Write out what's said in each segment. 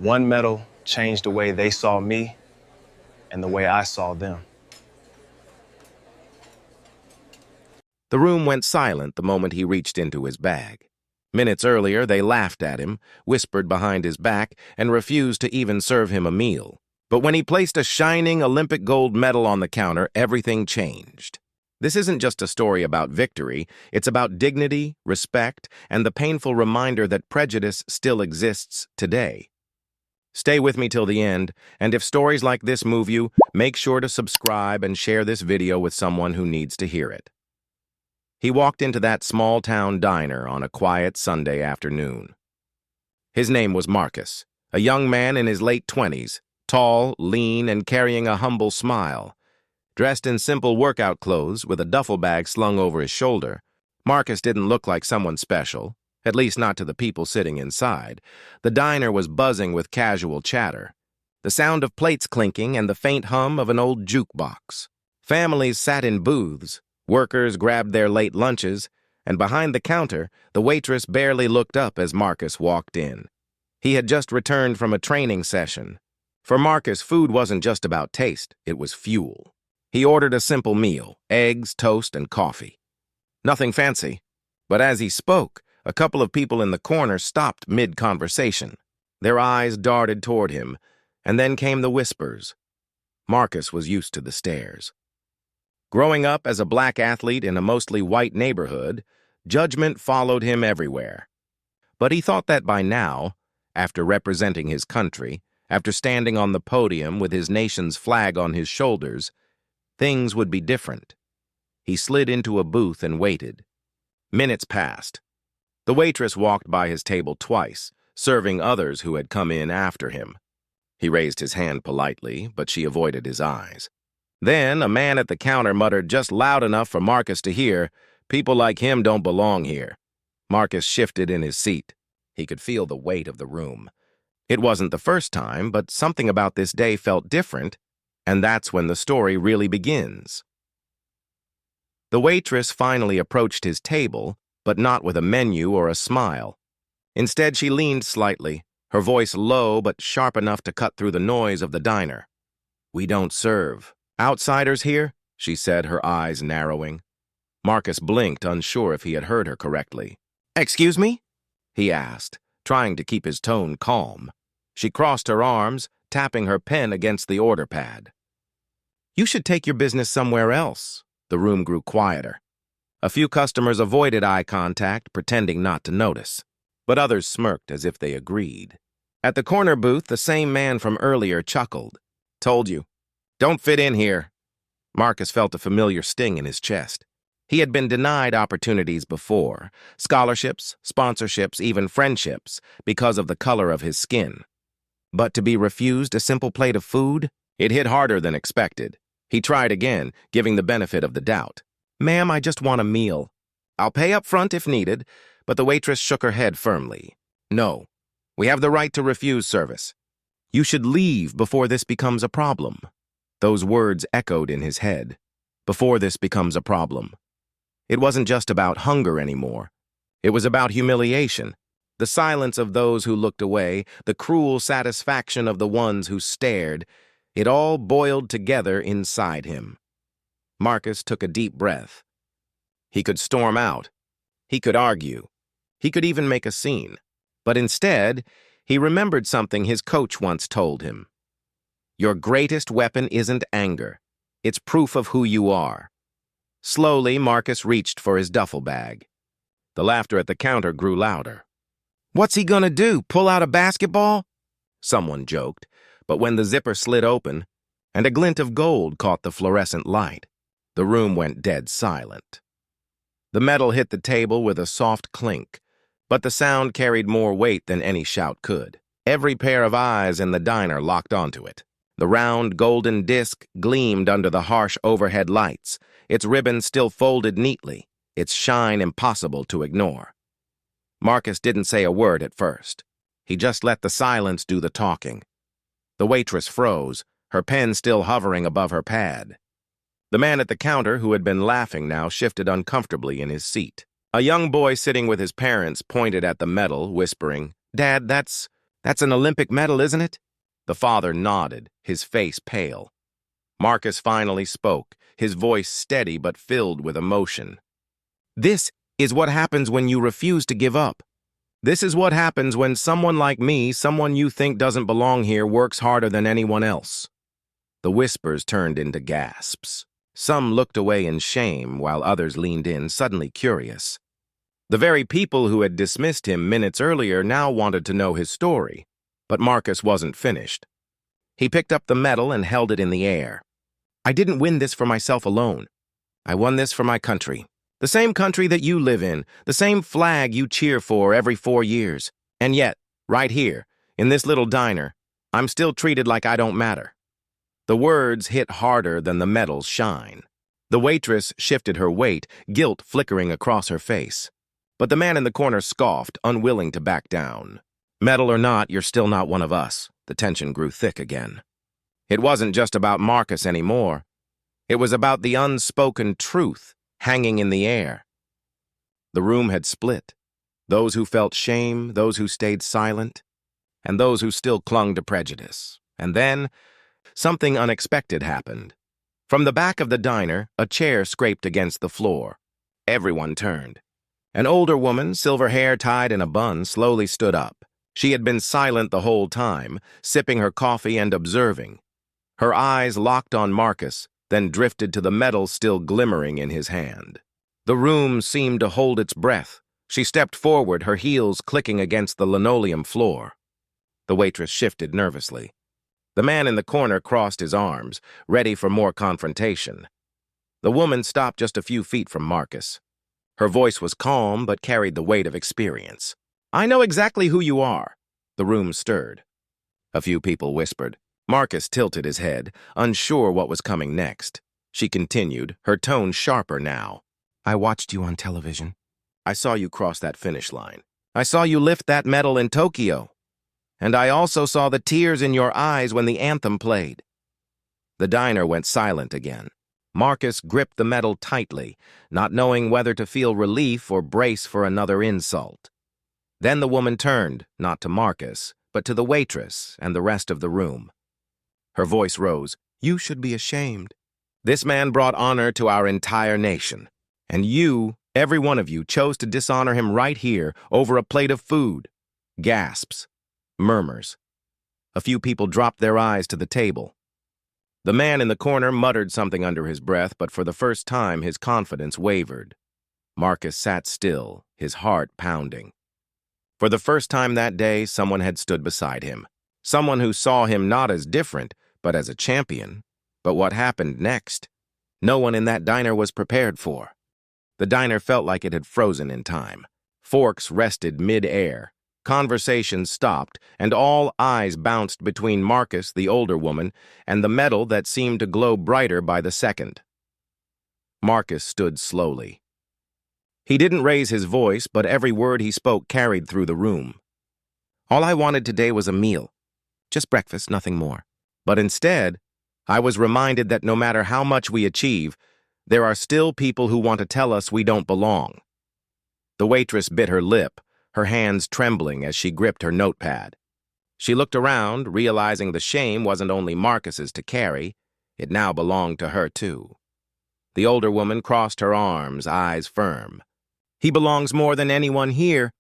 One medal changed the way they saw me and the way I saw them. The room went silent the moment he reached into his bag. Minutes earlier, they laughed at him, whispered behind his back, and refused to even serve him a meal. But when he placed a shining Olympic gold medal on the counter, everything changed. This isn't just a story about victory, it's about dignity, respect, and the painful reminder that prejudice still exists today. Stay with me till the end, and if stories like this move you, make sure to subscribe and share this video with someone who needs to hear it. He walked into that small-town diner on a quiet Sunday afternoon. His name was Marcus, a young man in his late 20s, tall, lean, and carrying a humble smile. Dressed in simple workout clothes with a duffel bag slung over his shoulder, Marcus didn't look like someone special, at least not to the people sitting inside. The diner was buzzing with casual chatter, the sound of plates clinking and the faint hum of an old jukebox. Families sat in booths, workers grabbed their late lunches, and behind the counter, the waitress barely looked up as Marcus walked in. He had just returned from a training session. For Marcus, food wasn't just about taste, it was fuel. He ordered a simple meal, eggs, toast, and coffee. Nothing fancy, but as he spoke, a couple of people in the corner stopped mid-conversation. Their eyes darted toward him, and then came the whispers. Marcus was used to the stares. Growing up as a black athlete in a mostly white neighborhood, judgment followed him everywhere. But he thought that by now, after representing his country, after standing on the podium with his nation's flag on his shoulders, things would be different. He slid into a booth and waited. Minutes passed. The waitress walked by his table twice, serving others who had come in after him. He raised his hand politely, but she avoided his eyes. Then, a man at the counter muttered just loud enough for Marcus to hear, "People like him don't belong here." Marcus shifted in his seat. He could feel the weight of the room. It wasn't the first time, but something about this day felt different, and that's when the story really begins. The waitress finally approached his table, but not with a menu or a smile. Instead, she leaned slightly, her voice low but sharp enough to cut through the noise of the diner. "We don't serve outsiders here," she said, her eyes narrowing. Marcus blinked, unsure if he had heard her correctly. "Excuse me?" he asked, trying to keep his tone calm. She crossed her arms, tapping her pen against the order pad. "You should take your business somewhere else." The room grew quieter. A few customers avoided eye contact, pretending not to notice, but others smirked as if they agreed. At the corner booth, the same man from earlier chuckled. "Told you. Don't fit in here." Marcus felt a familiar sting in his chest. He had been denied opportunities before, scholarships, sponsorships, even friendships, because of the color of his skin. But to be refused a simple plate of food, it hit harder than expected. He tried again, giving the benefit of the doubt. "Ma'am, I just want a meal. I'll pay up front if needed," but the waitress shook her head firmly. "No, we have the right to refuse service. You should leave before this becomes a problem." Those words echoed in his head. Before this becomes a problem. It wasn't just about hunger anymore. It was about humiliation. The silence of those who looked away, the cruel satisfaction of the ones who stared, it all boiled together inside him. Marcus took a deep breath. He could storm out. He could argue. He could even make a scene. But instead, he remembered something his coach once told him. "Your greatest weapon isn't anger. It's proof of who you are." Slowly, Marcus reached for his duffel bag. The laughter at the counter grew louder. "What's he gonna do, pull out a basketball?" someone joked, but when the zipper slid open, and a glint of gold caught the fluorescent light, the room went dead silent. The metal hit the table with a soft clink, but the sound carried more weight than any shout could. Every pair of eyes in the diner locked onto it. The round, golden disc gleamed under the harsh overhead lights, its ribbon still folded neatly, its shine impossible to ignore. Marcus didn't say a word at first. He just let the silence do the talking. The waitress froze, her pen still hovering above her pad. The man at the counter, who had been laughing now, shifted uncomfortably in his seat. A young boy sitting with his parents pointed at the medal, whispering, "Dad, that's..." That's an Olympic medal, isn't it? The father nodded, his face pale. Marcus finally spoke, his voice steady but filled with emotion. This is what happens when you refuse to give up. This is what happens when someone like me, someone you think doesn't belong here, works harder than anyone else. The whispers turned into gasps. Some looked away in shame, while others leaned in, suddenly curious. The very people who had dismissed him minutes earlier now wanted to know his story. But Marcus wasn't finished. He picked up the medal and held it in the air. I didn't win this for myself alone. I won this for my country. The same country that you live in, the same flag you cheer for every 4 years. And yet, right here, in this little diner, I'm still treated like I don't matter. The words hit harder than the medal's shine. The waitress shifted her weight, guilt flickering across her face. But the man in the corner scoffed, unwilling to back down. Medal or not, you're still not one of us. The tension grew thick again. It wasn't just about Marcus anymore. It was about the unspoken truth hanging in the air. The room had split. Those who felt shame, those who stayed silent, and those who still clung to prejudice. And then, something unexpected happened. From the back of the diner, a chair scraped against the floor. Everyone turned. An older woman, silver hair tied in a bun, slowly stood up. She had been silent the whole time, sipping her coffee and observing. Her eyes locked on Marcus, then drifted to the medal still glimmering in his hand. The room seemed to hold its breath. She stepped forward, her heels clicking against the linoleum floor. The waitress shifted nervously. The man in the corner crossed his arms, ready for more confrontation. The woman stopped just a few feet from Marcus. Her voice was calm but carried the weight of experience. I know exactly who you are. The room stirred. A few people whispered. Marcus tilted his head, unsure what was coming next. She continued, her tone sharper now. I watched you on television. I saw you cross that finish line. I saw you lift that medal in Tokyo. And I also saw the tears in your eyes when the anthem played. The diner went silent again. Marcus gripped the medal tightly, not knowing whether to feel relief or brace for another insult. Then the woman turned, not to Marcus, but to the waitress and the rest of the room. Her voice rose. You should be ashamed. This man brought honor to our entire nation. And you, every one of you, chose to dishonor him right here over a plate of food. Gasps. Murmurs. A few people dropped their eyes to the table. The man in the corner muttered something under his breath, but for the first time his confidence wavered. Marcus sat still, his heart pounding. For the first time that day, someone had stood beside him. Someone who saw him not as different, but as a champion. But what happened next? No one in that diner was prepared for. The diner felt like it had frozen in time. Forks rested mid-air. Conversations stopped, and all eyes bounced between Marcus, the older woman, and the medal that seemed to glow brighter by the second. Marcus stood slowly. He didn't raise his voice, but every word he spoke carried through the room. All I wanted today was a meal. Just breakfast, nothing more. But instead, I was reminded that no matter how much we achieve, there are still people who want to tell us we don't belong. The waitress bit her lip, her hands trembling as she gripped her notepad. She looked around, realizing the shame wasn't only Marcus's to carry, it now belonged to her too. The older woman crossed her arms, eyes firm. He belongs more than anyone here.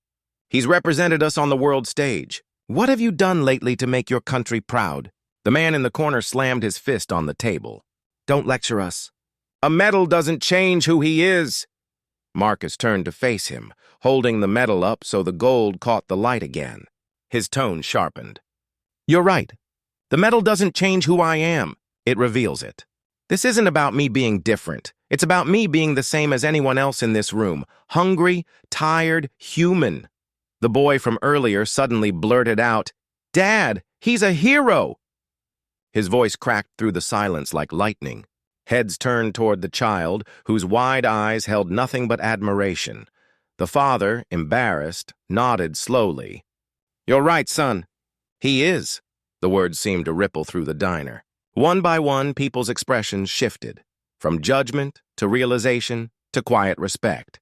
He's represented us on the world stage. What have you done lately to make your country proud? The man in the corner slammed his fist on the table. Don't lecture us. A medal doesn't change who he is. Marcus turned to face him, holding the medal up so the gold caught the light again. His tone sharpened. You're right. The medal doesn't change who I am. It reveals it. This isn't about me being different. It's about me being the same as anyone else in this room. Hungry, tired, human. The boy from earlier suddenly blurted out, Dad, he's a hero! His voice cracked through the silence like lightning. Heads turned toward the child, whose wide eyes held nothing but admiration. The father, embarrassed, nodded slowly. You're right, son. He is. The words seemed to ripple through the diner. One by one, people's expressions shifted, from judgment to realization to quiet respect.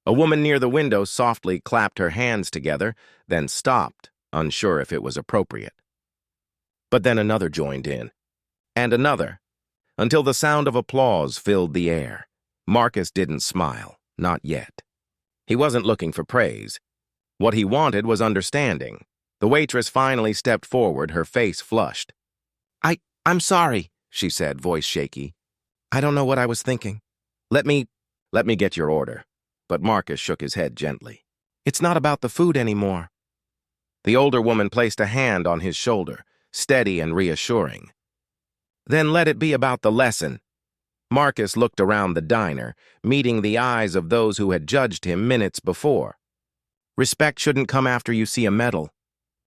A woman near the window softly clapped her hands together, then stopped, unsure if it was appropriate. But then another joined in, and another, until the sound of applause filled the air. Marcus didn't smile, not yet. He wasn't looking for praise. What he wanted was understanding. The waitress finally stepped forward, her face flushed. I'm sorry, she said, voice shaky. I don't know what I was thinking. Let me get your order. But Marcus shook his head gently. It's not about the food anymore. The older woman placed a hand on his shoulder, steady and reassuring. Then let it be about the lesson. Marcus looked around the diner, meeting the eyes of those who had judged him minutes before. Respect shouldn't come after you see a medal.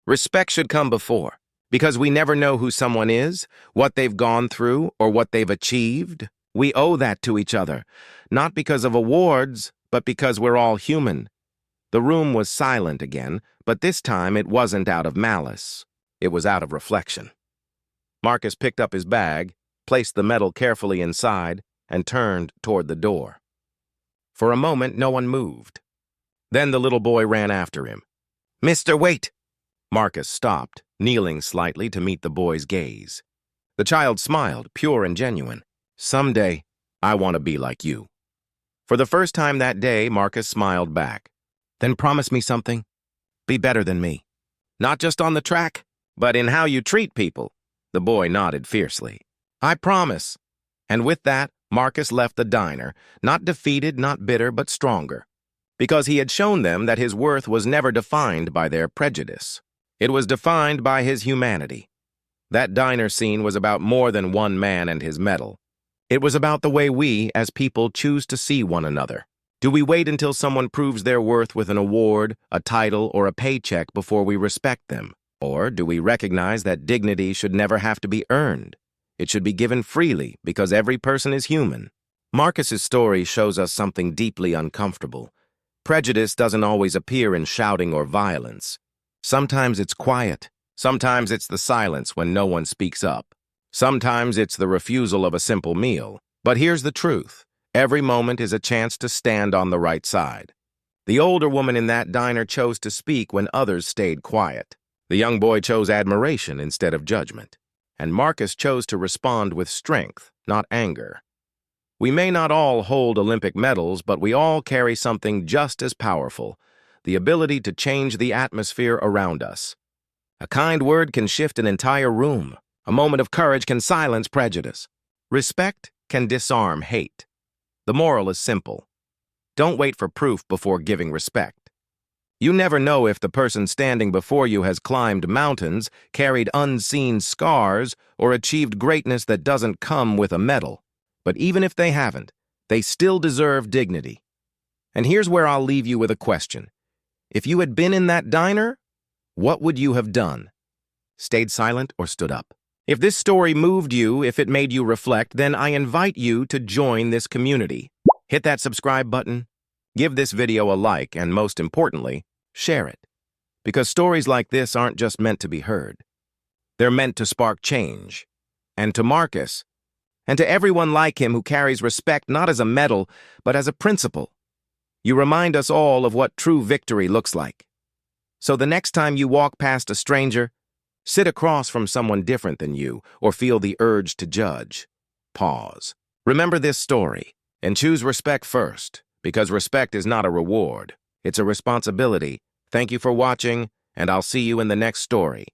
Respect should come before, because we never know who someone is, what they've gone through, or what they've achieved. We owe that to each other, not because of awards, but because we're all human. The room was silent again, but this time it wasn't out of malice. It was out of reflection. Marcus picked up his bag, placed the medal carefully inside, and turned toward the door. For a moment, no one moved. Then the little boy ran after him. "Mister, wait!" Marcus stopped, kneeling slightly to meet the boy's gaze. The child smiled, pure and genuine. "Someday, I want to be like you." For the first time that day, Marcus smiled back. "Then promise me something. Be better than me. Not just on the track, but in how you treat people." The boy nodded fiercely. "I promise." And with that, Marcus left the diner, not defeated, not bitter, but stronger, because he had shown them that his worth was never defined by their prejudice. It was defined by his humanity. That diner scene was about more than one man and his medal. It was about the way we, as people, choose to see one another. Do we wait until someone proves their worth with an award, a title, or a paycheck before we respect them? Or do we recognize that dignity should never have to be earned? It should be given freely because every person is human. Marcus's story shows us something deeply uncomfortable. Prejudice doesn't always appear in shouting or violence. Sometimes it's quiet. Sometimes it's the silence when no one speaks up. Sometimes it's the refusal of a simple meal. But here's the truth. Every moment is a chance to stand on the right side. The older woman in that diner chose to speak when others stayed quiet. The young boy chose admiration instead of judgment. And Marcus chose to respond with strength, not anger. We may not all hold Olympic medals, but we all carry something just as powerful, the ability to change the atmosphere around us. A kind word can shift an entire room. A moment of courage can silence prejudice. Respect can disarm hate. The moral is simple. Don't wait for proof before giving respect. You never know if the person standing before you has climbed mountains, carried unseen scars, or achieved greatness that doesn't come with a medal. But even if they haven't, they still deserve dignity. And here's where I'll leave you with a question. If you had been in that diner, what would you have done? Stayed silent or stood up? If this story moved you, if it made you reflect, then I invite you to join this community. Hit that subscribe button, give this video a like, and most importantly, share it. Because stories like this aren't just meant to be heard. They're meant to spark change. And to Marcus, and to everyone like him who carries respect not as a medal, but as a principle, you remind us all of what true victory looks like. So the next time you walk past a stranger, sit across from someone different than you, or feel the urge to judge, pause. Remember this story, and choose respect first, because respect is not a reward. It's a responsibility. Thank you for watching, and I'll see you in the next story.